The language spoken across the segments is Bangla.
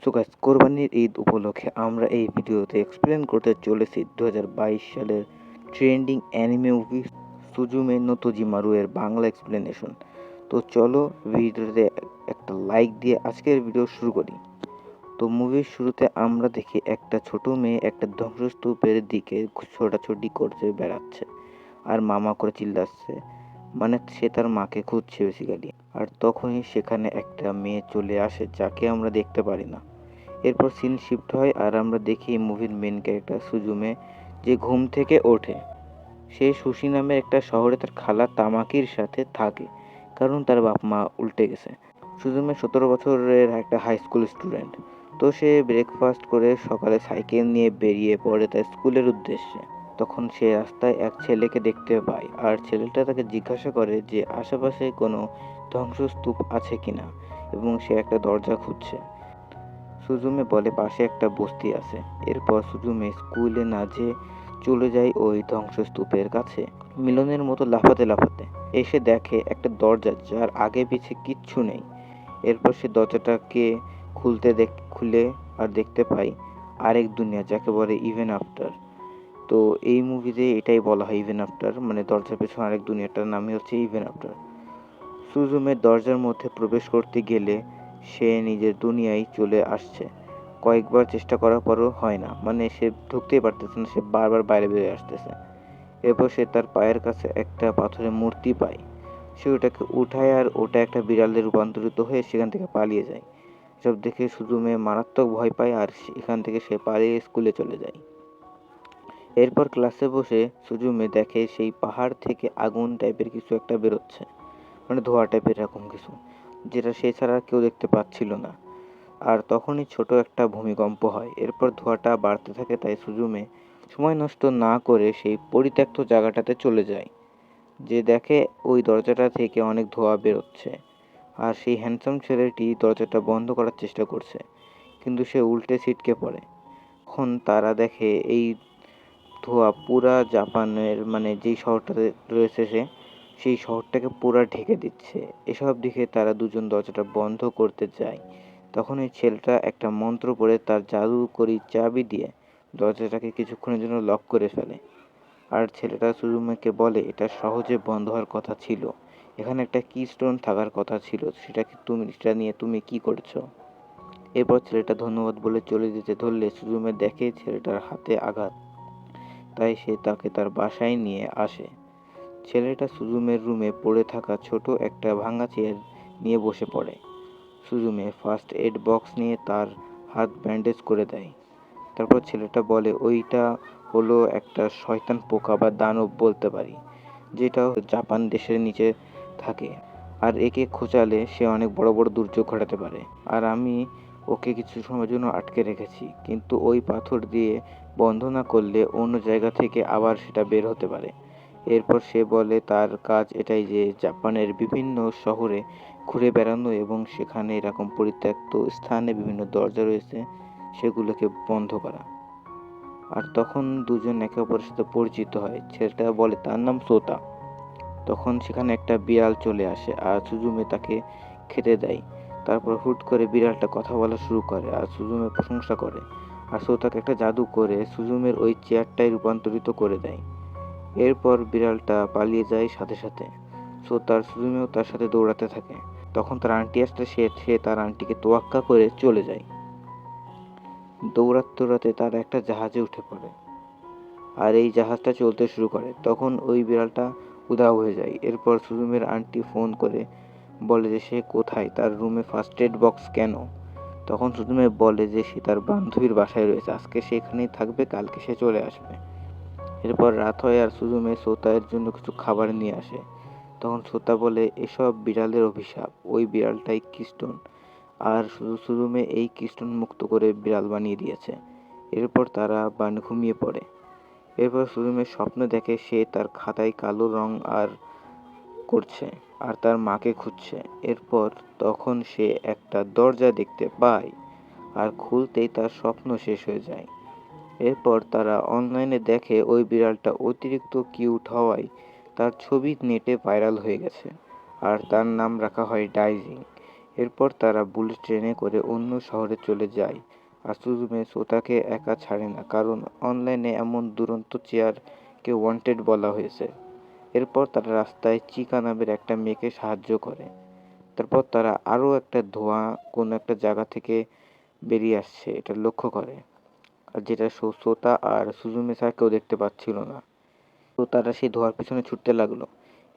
সো গাইস, কোরবানির ঈদ উপলক্ষে আমরা এই ভিডিওতে এক্সপ্লেন করতে চলেছি 2022 সালের ট্রেন্ডিং অ্যানিমে মুভি সুজুমে নো তোজিমারু এর বাংলা এক্সপ্লেনেশন। তো চলো ভিডিওতে একটা লাইক দিয়ে আজকের ভিডিও শুরু করি। তো মুভির শুরুতে আমরা দেখি একটা ছোট মেয়ে একটা ধ্বংসস্তূপের দিকে ছোটাছুটি করতে বেড়াচ্ছে আর মামা করে চিল্লাচ্ছে, মানে সে তার মাকে খুঁজছে বেসিক্যালি। আর তখনই সেখানে একটা মেয়ে চলে আসে যাকে আমরা দেখতে পারি না। এরপর সিন শিফট হয় আর আমরা দেখি মুভির মেন ক্যারেক্টার সুজুমে যে ঘুম থেকে ওঠে। সে সুশি নামের একটা শহরে তার খালা তামাকির সাথে থাকে, কারণ তার বাপ মা উল্টে গেছে। সুজুমে 17 বছরের একটা হাই স্কুল স্টুডেন্ট। তো সে ব্রেকফাস্ট করে সকালে সাইকেল নিয়ে বেরিয়ে পড়ে তার স্কুলের উদ্দেশ্যে। তখন সে রাস্তায় এক ছেলেকে দেখতে পায় আর ছেলেটা তাকে জিজ্ঞাসা করে যে আশেপাশে কোনো ধ্বংসস্তূপ আছে কিনা এবং সে একটা দরজা খুঁজছে। সুজুমে বলে পাশে একটা বস্তি আছে। এরপর সুজুমে স্কুলে না যেয়ে চলে যায় ওই ধ্বংসস্তূপের কাছে, মিলনের মতো লাফাতে লাফাতে। এসে দেখে একটা দরজা যার আগে পিছে কিচ্ছু নেই। এরপর সে দরজাটাকে খুলে আর দেখতে পাই আরেক দুনিয়া, যাকে বলে ইভেন আফটার। তো এই মুভিতে এটাই বলা হয় ইভেন আফটার, মানে দরজার পেছনে আরেক দুনিয়াটার নামই হচ্ছে ইভেন আফটার। সুজুমের দরজার মধ্যে প্রবেশ করতে গেলে সে নিজের দুনিয়ায় চলে আসছে। কয়েকবার চেষ্টা করার পরও হয় না, মানে সে ঢুকতেই পারতেছে না, সে বারবার বাইরে বেরিয়ে আসতেছে। এরপর সে তার পায়ের কাছে একটা পাথরের মূর্তি পায়। সে ওটাকে উঠায় আর ওটা একটা বিড়ালে রূপান্তরিত হয়ে সেখান থেকে পালিয়ে যায়। সব দেখে সুজুমে মারাত্মক ভয় পায় আর এখান থেকে সে পালিয়ে স্কুলে চলে যায়। এরপর ক্লাসে বসে সুজুমে দেখে সেই পাহাড় থেকে আগুন টাইপের কিছু একটা বেরোচ্ছে, মানে ধোঁয়া টাইপের এরকম কিছু, যেটা সে ছাড়া কেউ দেখতে পাচ্ছিল না। আর তখনই ছোট একটা ভূমিকম্প হয়। এরপর ধোঁয়াটা বাড়তে থাকে, তাই সুজুমে সময় নষ্ট না করে সেই পরিত্যক্ত জায়গাটাতে চলে যায়। যে দেখে ওই দরজাটা থেকে অনেক ধোঁয়া বেরোচ্ছে আর সেই হ্যান্ডসাম ছেলেটি দরজাটা বন্ধ করার চেষ্টা করছে, কিন্তু সে উল্টে ছিটকে পড়ে। তখন তারা দেখে এই ধোঁয়া পুরা জাপানের, মানে যেই শহরটাতে রয়েছে সেই শহরটাকে পুরা ঢেকে দিচ্ছে। এসব দেখে তারা দুজন দরজাটা বন্ধ করতে যায়। তখন ওই ছেলেটা একটা মন্ত্র পড়ে তার জাদুকরি চাবি দিয়ে দরজাটাকে কিছুক্ষণের জন্য লক করে ফেলে। আর ছেলেটা সুজুমেকে বলে এটা সহজে বন্ধ হওয়ার কথা ছিল, এখানে একটা কি স্টোন থাকার কথা ছিল, সেটা নিয়ে তুমি কি করেছো? এরপর ছেলেটা ধন্যবাদ বলে চলে যেতে ধরলে সুজুমে দেখে ছেলেটার হাতে আঘাত, তাই সে তাকে তার বাসায় নিয়ে আসে। ছেলেটা সুজুমের রুমে পড়ে থাকা ছোট একটা ভাঙা চেয়ার নিয়ে বসে পড়ে। সুজুমে ফার্স্ট এড বক্স নিয়ে তার হাত ব্যান্ডেজ করে দেয়। তারপর ছেলেটা বলে ওইটা হলো একটা শয়তান পোকা বা দানব বলতে পারি, যেটা জাপান দেশের নিচে থাকে। আর একে খোঁচালে সে অনেক বড় বড় দুর্যোগ ঘটাতে পারে। আর আমি ওকে কিছু সময়ের জন্য আটকে রেখেছি, কিন্তু ওই পাথর দিয়ে বন্ধ না করলে অন্য জায়গা থেকে আবার সেটা বের হতে পারে। এরপর সে বলে তার কাজ এটাই যে জাপানের বিভিন্ন শহরে ঘুরে বেড়ানো এবং সেখানে এরকম পরিত্যক্ত স্থানে বিভিন্ন দরজা রয়েছে সেগুলোকে বন্ধ করা। আর তখন দুজন একে অপরের সাথে পরিচিত হয়। ছেলেটা বলে তার নাম সোতা। তখন সেখানে একটা বিড়াল চলে আসে আর সুজুমে তাকে খেতে দেয়। তারপর হুট করে বিড়ালটা কথা বলা শুরু করে আর সুজুমের প্রশংসা করে। আর সোতাকে একটা জাদু করে সুজুমের ওই চেয়ারটাই রূপান্তরিত করে দেয়। এরপর বিড়ালটা পালিয়ে যায় সাথে সাথে। তার সুজুমেও তার সাথে দৌড়াতে থাকে। তখন তার আন্টি আসলে সে তার আন্টিকে তোয়াক্কা করে চলে যায়। দৌড়াতে দৌড়াতে তারা একটা জাহাজে উঠে পড়ে আর এই জাহাজটা চলতে শুরু করে। তখন ওই বিড়ালটা উধাও হয়ে যায়। এরপর সুজুমের আন্টি ফোন করে বলে যে সে কোথায়, তার রুমে ফার্স্ট এড বক্স কেন। তখন সুজুমে বলে যে সে তার বান্ধবীর বাসায় রয়েছে, আজকে সে এখানেই থাকবে, কালকে সে চলে আসবে। এরপর রাত হয় আর সুজুমে সোতার জন্য কিছু খাবার নিয়ে আসে। তখন সোতা বলে এসব বিড়ালের অভিশাপ, ওই বিড়ালটাই কিস্টোন, আর সুজুমে এই কিস্টোন মুক্ত করে বিড়াল বানিয়ে দিয়েছে। এরপর তারা ঘুমিয়ে পড়ে। এরপর সুজুমে স্বপ্ন দেখে সে তার খাতায় কালো রং করছে আর তার মাকে খুঁজছে। এরপর তখন সে একটা দরজা দেখতে পায় আর খুলতেই তার স্বপ্ন শেষ হয়ে যায়। এরপর তারা অনলাইনে দেখে ওই বিড়ালটা অতিরিক্ত কিউট হওয়ায় তার ছবি নেটে ভাইরাল হয়ে গেছে আর তার নাম রাখা হয় ডাইজিং। এরপর তারা বুলেট ট্রেনে করে অন্য শহরে চলে যায়। আর সুজুমে সোতাকে একা ছাড়ে না, কারণ অনলাইনে এমন দুরন্ত চেয়ারকে ওয়ান্টেড বলা হয়েছে। এরপর তারা রাস্তায় চিকা নামের একটা মেয়েকে সাহায্য করে। তারপর তারা আরও একটা ধোঁয়া কোনো একটা জায়গা থেকে বেরিয়ে আসছে এটা লক্ষ্য করে, আর যেটা সোতা আর সুজুমে ছাড়া কেউ দেখতে পাচ্ছিল না। তো তারা সেই ধোঁয়ার পিছনে ছুটতে লাগলো।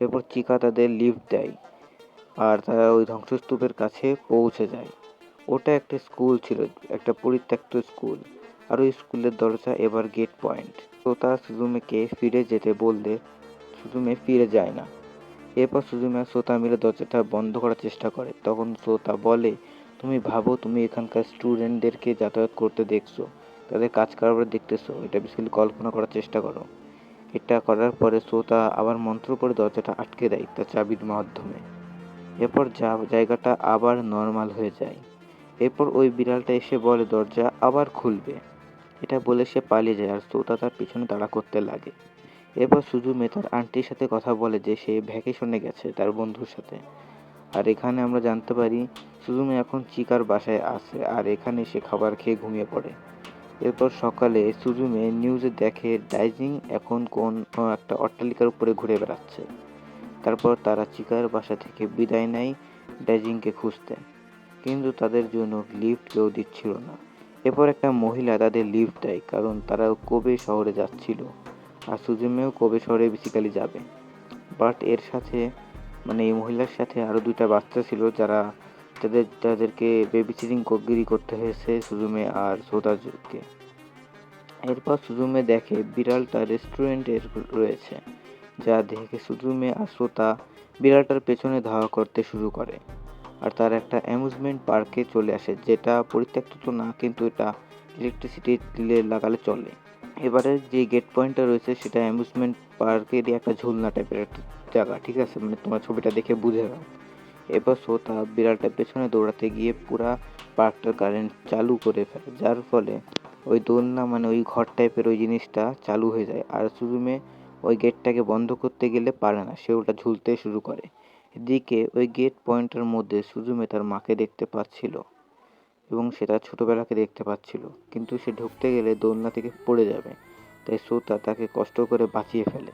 এরপর চিকা তাদের লিফট দেয় আর তারা ওই ধ্বংসস্তূপের কাছে পৌঁছে যায়। ওটা একটা স্কুল ছিল, একটা পরিত্যক্ত স্কুল। আর ওই স্কুলের দরজা এবার গেট পয়েন্ট। তো তারা সুজুমেকে ফিরে যেতে বললে সুজুমে ফিরে যায় না। এরপর সুজুমে আর সোতা মিলে দরজাটা বন্ধ করার চেষ্টা করে। তখন সোতা বলে, তুমি ভাবো তুমি এখানকার স্টুডেন্টদেরকে যাতায়াত করতে দেখছো, তাদের কাজ কারবার দেখতেছো, এটা বেসিক্যালি কল্পনা করার চেষ্টা করো। এটা করার পরে সোতা আবার মন্ত্র করে দরজাটা আটকে দেয় তার চাবির মাধ্যমে। এরপর জায়গাটা আবার নর্মাল হয়ে যায়। এরপর ওই বিড়ালটা এসে বলে দরজা আবার খুলবে। এটা বলে সে পালিয়ে যায় আর সোতা তার পিছনে তাড়া করতে লাগে। এরপর সুজুমে তার আন্টির সাথে কথা বলে যে সে ভ্যাকেশনে গেছে তার বন্ধুর সাথে। আর এখানে আমরা জানতে পারি সুজুমে এখন চিকার বাসায় আছে আর এখানে সে খাবার খেয়ে ঘুমিয়ে পড়ে। এরপর সকালে সুজুমে নিউজে দেখে ডাইজিং এখন কোন একটা অট্টালিকার উপরে ঘুরে বেড়াচ্ছে। তারপর তারা চিকার বাসা থেকে বিদায় নেয় ডাইজিংকে খুঁজতে, কিন্তু তাদের জন্য লিফট কেউ দিচ্ছিল না। এরপর একটা মহিলা তাদের লিফট দেয়, কারণ তারা কোবে শহরে যাচ্ছিল আর সুজুমেও কোবে শহরে বেসিক্যালি যাবে। বাট এর সাথে এই মহিলার সাথে আরও দুইটা বাচ্চা ছিল যারা তাদেরকে বেবিসিটিং গিরি করতে হয়েছে সুজুমে আর সোদাকে। এরপর সুজুমে দেখে বিড়ালটা রেস্টুরেন্টে রয়েছে, যা দেখে সুজুমে আর সোতা বিড়ালটার পেছনে ধাওয়া করতে শুরু করে। আর তার একটা অ্যামিউজমেন্ট পার্কে চলে আসে, যেটা পরিত্যক্ত তো না, কিন্তু এটা ইলেকট্রিসিটি দিলে লাগালে চলে। এবারে যে গেট পয়েন্টটা রয়েছে সেটা অ্যামিউজমেন্ট পার্কেরই একটা ঝুলনা টাইপের একটা জায়গা, ঠিক আছে, তোমার ছবিটা দেখে বুঝে নাও। এবার সোতা বিড়ালটার পেছনে দৌড়াতে গিয়ে পুরা পার্কটার কারেন্ট চালু করে ফেলে, যার ফলে ওই দোলনা ওই ঘর টাইপের ওই জিনিসটা চালু হয়ে যায়। আর সুজুমে ওই গেটটাকে বন্ধ করতে গেলে পারে না, সে ওটা ঝুলতে শুরু করে। এদিকে ওই গেট পয়েন্টের মধ্যে সুজুমে তার মাকে দেখতে পাচ্ছিল এবং সে তার ছোটবেলাকে দেখতে পাচ্ছিল, কিন্তু সে ঢুকতে গেলে দোলনা থেকে পড়ে যাবে, তাই সোতা তাকে কষ্ট করে বাঁচিয়ে ফেলে।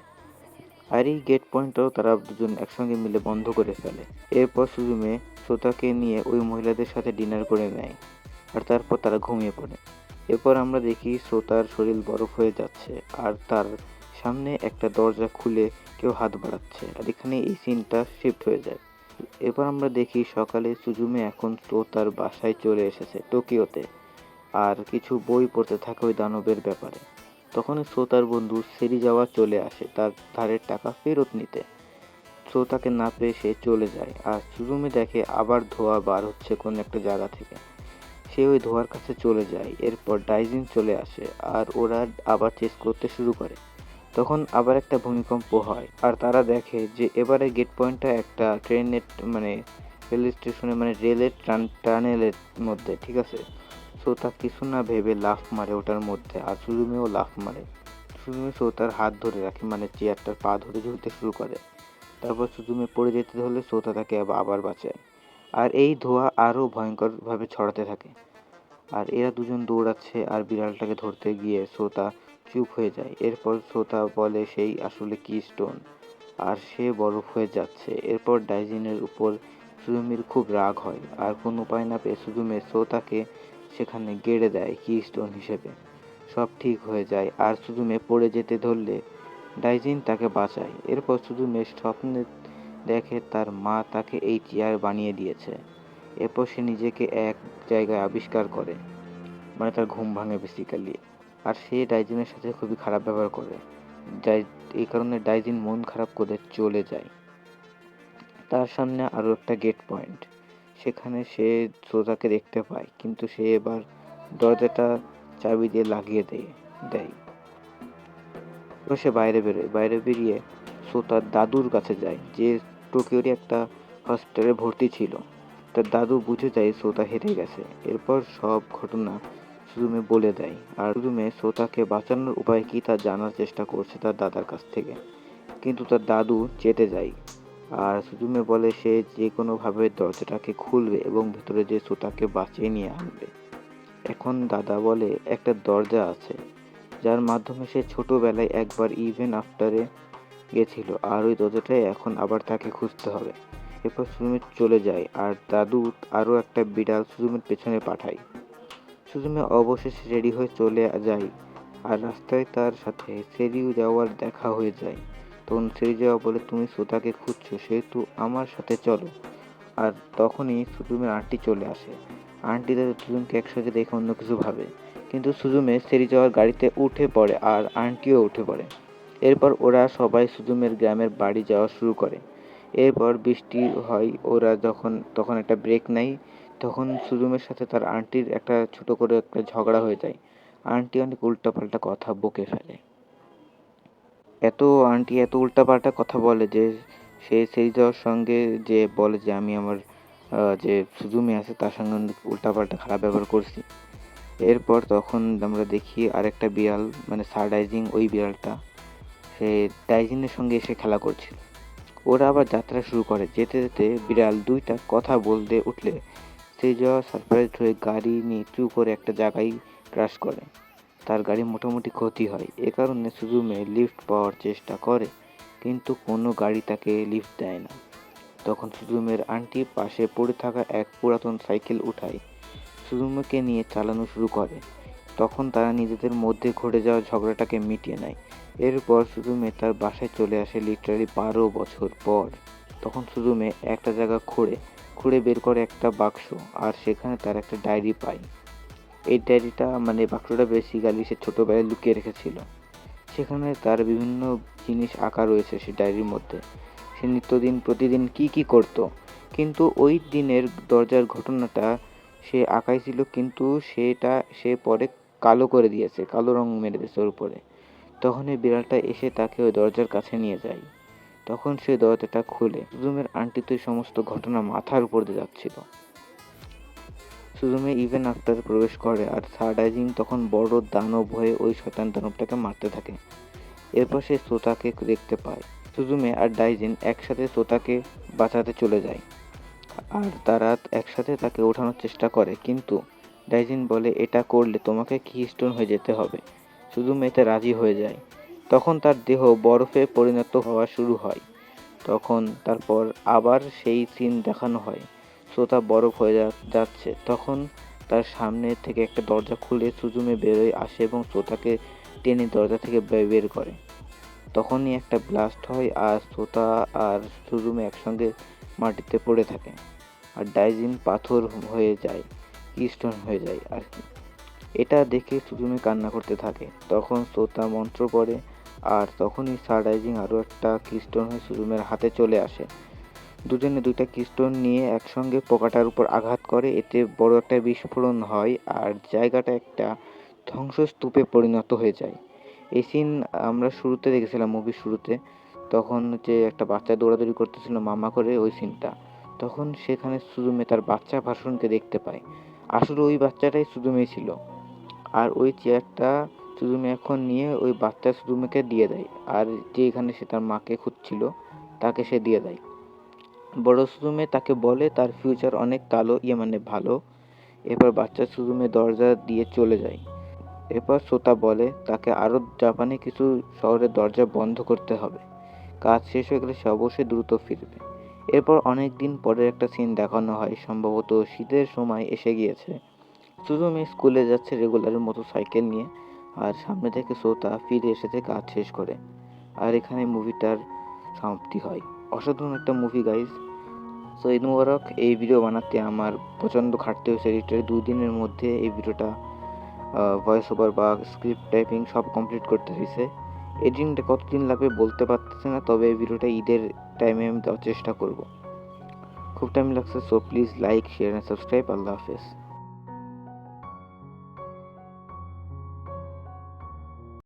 আর এই গেট পয়েন্টটাও তারা দুজন একসঙ্গে মিলে বন্ধ করে ফেলে। এরপর সুজুমে সোতাকে নিয়ে ওই মহিলাদের সাথে ডিনার করে নেয় আর তারপর তারা ঘুমিয়ে পড়ে। এরপর আমরা দেখি সোতার শরীর বরফ হয়ে যাচ্ছে আর তার সামনে একটা দরজা খুলে কেউ হাত বাড়াচ্ছে, আর এখানে এই সিনটা শিফট হয়ে যায়। এরপর আমরা দেখি সকালে সুজুমে এখন সোতার বাসায় চলে এসেছে টোকিওতে, আর কিছু বই পড়তে থাকে ওই দানবের ব্যাপারে। তখনই সোতার বন্ধু সেরিজাওয়া চলে আসে তার ধারের টাকা ফেরত নিতে। সোতাকে না পেয়ে সে চলে যায় আর সুজুমে দেখে আবার ধোঁয়া বার হচ্ছে কোন একটা জায়গা থেকে। সে ওই ধোঁয়ার কাছে চলে যায়। এরপর ডাইজিন চলে আসে আর ওরা আবার চেস করতে শুরু করে। তখন আবার একটা ভূমিকম্প হয় আর তারা দেখে যে এবারে গেট পয়েন্টটা একটা ট্রেনের রেল স্টেশনে রেলের টানেলের মধ্যে, ঠিক আছে। সোতা কিছু না ভেবে লাফ মারে ওটার মধ্যে আর সুজুমেও লাফ মারে। সুজুমে সোতার হাত ধরে রাখে, চেয়ারটার পা ধরে ঝুলতে শুরু করে। তারপর সুজুমে পড়ে যেতে হলে সোতা তাকে আবার বাঁচায়। আর এই ধোঁয়া আরও ভয়ঙ্করভাবে ছড়াতে থাকে আর এরা দুজন দৌড়াচ্ছে আর বিড়ালটাকে ধরতে গিয়ে সোতা চুপ হয়ে যায়। এরপর সোতা বলে সেই আসলে কি স্টোন আর সে বরফ হয়ে যাচ্ছে। এরপর ডাইজিনের উপর সুজুমির খুব রাগ হয় আর কোনো উপায় না পেয়ে সুজুমে সোতাকে সেখানে গেড়ে দেয় কি স্টোন হিসেবে। সব ঠিক হয়ে যায় আর সুজুমে পড়ে যেতে ধরলে ডাইজিন তাকে বাঁচায়। এরপর সুজুমে স্বপ্নে দেখে তার মা তাকে এই চেয়ার বানিয়ে দিয়েছে। এরপর সে নিজেকে এক জায়গায় আবিষ্কার করে, তার ঘুম ভাঙে বেসিক্যালি। আর সে ডাইজিনের সাথে খুবই খারাপ ব্যবহার করে, এই কারণে ডাইজিন মন খারাপ করে চলে যায়। তার সামনে আরও একটা গেট পয়েন্ট, সেখানে সে সোতাকে দেখতে পায়, কিন্তু সে এবার দরজাটা চাবি দিয়ে লাগিয়ে দেয়। তো সে বাইরে বেরোয়, বাইরে বেরিয়ে সোতার দাদুর কাছে যায়, যে টোকিওরই একটা হসপিটালে ভর্তি ছিল। তার দাদু বুঝে যায় সোতা হেরে গেছে। এরপর সব ঘটনা সুজুমে বলে দেয় আর সুজুমে সোতাকে বাঁচানোর উপায় কি তা জানার চেষ্টা করছে তার দাদার কাছ থেকে, কিন্তু তার দাদু চেতে যায়। আর সুজুমে বলে সে যে কোনোভাবে দরজাটাকে খুলবে এবং ভেতরে যে সোতাকে বাঁচিয়ে নিয়ে আনবে। এখন দাদা বলে একটা দরজা আছে যার মাধ্যমে সে ছোটবেলায় একবার ইভেন আফটারে গেছিল, আর ওই দরজাটাই এখন আবার তাকে খুঁজতে হবে। এরপর সুজুমে চলে যায় আর দাদু আরও একটা বিড়াল সুজুমের পেছনে পাঠায়। সুজুমে অবশেষে রেডি হয়ে চলে যায় আর রাস্তায় তার সাথে সেরিউ যাওয়ার দেখা হয়ে যায়। তখন সেরিউ যাওয়া বলে তুমি সোতাকে খুঁজছো সেহেতু আমার সাথে চলো। আর তখনই সুজুমের আন্টি চলে আসে। আন্টি তাদের দুজনকে একসাথে দেখে অন্য কিছু ভাবে, কিন্তু সুজুমে সেরি যাওয়ার গাড়িতে উঠে পড়ে আর আন্টিও উঠে পড়ে। এরপর ওরা সবাই সুজুমের গ্রামের বাড়ি যাওয়া শুরু করে। এরপর বৃষ্টি হয়, ওরা তখন একটা ব্রেক নেয়। তখন সুজুমের সাথে তার আন্টির একটা ছোট করে একটা ঝগড়া হয়ে যায়। আন্টি অনেক উল্টাপাল্টা কথা বকে ফেলে। আন্টি এত উল্টাপাল্টা কথা বলে যে সে সেরিজাওর সঙ্গে যে বলে যে আমি আমার যে সুজুমি আছে তার সঙ্গে অনেক উল্টাপাল্টা খারাপ ব্যবহার করছি। এরপর তখন আমরা দেখি আরেকটা বিড়াল মানে সারডাইজিং, ওই বিড়ালটা সে ডাইজিনের সঙ্গে এসে খেলা করছিল। ওরা আবার যাত্রা শুরু করে। যেতে যেতে বিড়াল দুইটা কথা বলতে উঠলে সেরিজাও সারপ্রাইজড হয়ে গাড়ি নিয়ে চু করে একটা জায়গায় ক্রাশ করে। তার গাড়ি মোটামুটি ক্ষতি হয়। এ কারণে সুজুমে লিফট পাওয়ার চেষ্টা করে, কিন্তু কোনো গাড়ি তাকে লিফট দেয় না। তখন সুজুমের আন্টি পাশে পড়ে থাকা এক পুরাতন সাইকেল উঠায় সুজুমেকে নিয়ে চালানো শুরু করে। তখন তারা নিজেদের মধ্যে ঘটে যাওয়া ঝগড়াটাকে মিটিয়ে নেয়। এরপর সুজুমে তার বাসায় চলে আসে লিটারালি 12 বছর পর। তখন সুজুমে একটা জায়গা খুঁড়ে বের করে একটা বাক্স, আর সেখানে তার একটা ডায়েরি পায়। এই ডায়েরিটা মানে বাক্সটা বেসিক্যালি সে ছোটবেলায় লুকিয়ে রেখেছিল। সেখানে তার বিভিন্ন জিনিস আঁকা রয়েছে সে ডায়েরির মধ্যে। সে প্রতিদিন কি করতো, কিন্তু ওই দিনের দরজার ঘটনাটা সে আঁকাইছিল, কিন্তু সে পরে কালো করে দিয়েছে, কালো রং মেরে দিয়েছে ওর উপরে। তখন এই বিড়ালটা এসে তাকে ওই দরজার কাছে নিয়ে যায়। তখন সে দরজাটা খুলে সুজুমের আন্টি তো এই সমস্ত ঘটনা মাথার উপর দিয়ে যাচ্ছিল। সুজুমে ইভেন আফটার প্রবেশ করে আর সারডাইজিং তখন বড় দানব হয়ে ওই শয়তান দানবটাকে মারতে থাকে। এরপর সে সোতাকে দেখতে পায়। সুজুমে আর ডাইজিন একসাথে সোতাকে বাঁচাতে চলে যায় আর তারা একসাথে তাকে ওঠানোর চেষ্টা করে, কিন্তু ডাইজিন বলে এটা করলে তোমাকে কিস্টোন হয়ে যেতে হবে। সুজুমে এতে রাজি হয়ে যায়। তখন তার দেহ বরফে পরিণত হওয়া শুরু হয়। তখন তারপর আবার সেই সিন দেখানো হয়, সোতা বরফ হয়ে যাচ্ছে। তখন তার সামনে থেকে একটা দরজা খুলে সুজুমে বেরোয় আসে এবং সোতাকে টেনে দরজা থেকে বের করে। তখনই একটা ব্লাস্ট হয় আর সোতা আর সুজুমে একসঙ্গে মাটিতে পড়ে থাকে আর ডাইজিন পাথর হয়ে যায়, কিস্টোন হয়ে যায় আর কি। এটা দেখে সুজুমে কান্না করতে থাকে। তখন সোতা মন্ত্র পড়ে আর তখনই সারডাইজিং আরও একটা কিস্টোন হয়ে সুজুমের হাতে চলে আসে। দুজনে দুইটা কিস্টোন নিয়ে একসঙ্গে পোকাটার উপর আঘাত করে। এতে বড় একটা বিস্ফোরণ হয় আর জায়গাটা একটা ধ্বংসস্তূপে পরিণত হয়ে যায়। এই সিন আমরা শুরুতে দেখেছিলাম, মুভির শুরুতে। তখন যে একটা বাচ্চা দৌড়াদৌড়ি করতেছিল মামা করে, ওই সিনটা। তখন সেখানে সুজুমে তার বাচ্চা ভার্সনকে দেখতে পায়। আসলে ওই বাচ্চাটাই সুজুমেই ছিল। আর ওই চেয়ারটা সুজুমে এখন নিয়ে ওই বাচ্চা সুজুমেকে দিয়ে দেয়, আর যে এখানে সে তার মাকে খুঁজছিল তাকে সে দিয়ে দেয়। বড় সুজুমে তাকে বলে তার ফিউচার অনেক কালো, মানে ভালো। এরপর বাচ্চা সুজুমে দরজা দিয়ে চলে যায়। এরপর সোতা বলে তাকে আরও জাপানে কিছু শহরের দরজা বন্ধ করতে হবে। কাজ শেষ হয়ে গেলে সে অবশ্যই দ্রুত ফিরবে। এরপর অনেক দিন পরে একটা সিন দেখানো হয়, সম্ভবত শীতের সময় এসে গিয়েছে। সুজুমি স্কুলে যাচ্ছে রেগুলারের মতো সাইকেল নিয়ে, আর সামনে থেকে সোতা ফিরে এসেছে কাজ শেষ করে। আর এখানে মুভিটার সমাপ্তি হয়। অসাধারণ একটা মুভি গাইজ। সো ঈদ মুবারক। এই ভিডিও বানাতে আমার প্রচণ্ড খাটতে হয়েছে। লিটারালি 2 দিনের মধ্যে এই ভিডিওটা ভয়েস ওভার বা স্ক্রিপ্ট টাইপিং সব কমপ্লিট করতে হয়েছে। এডিটিংটা কতদিন লাগবে বলতে পারতেছি না, তবে এই ভিডিওটা ঈদের টাইমে আমি দেওয়ার চেষ্টা করব। খুব টাইম লাগছে। So please like, share and subscribe. আল্লাহ হাফেজ।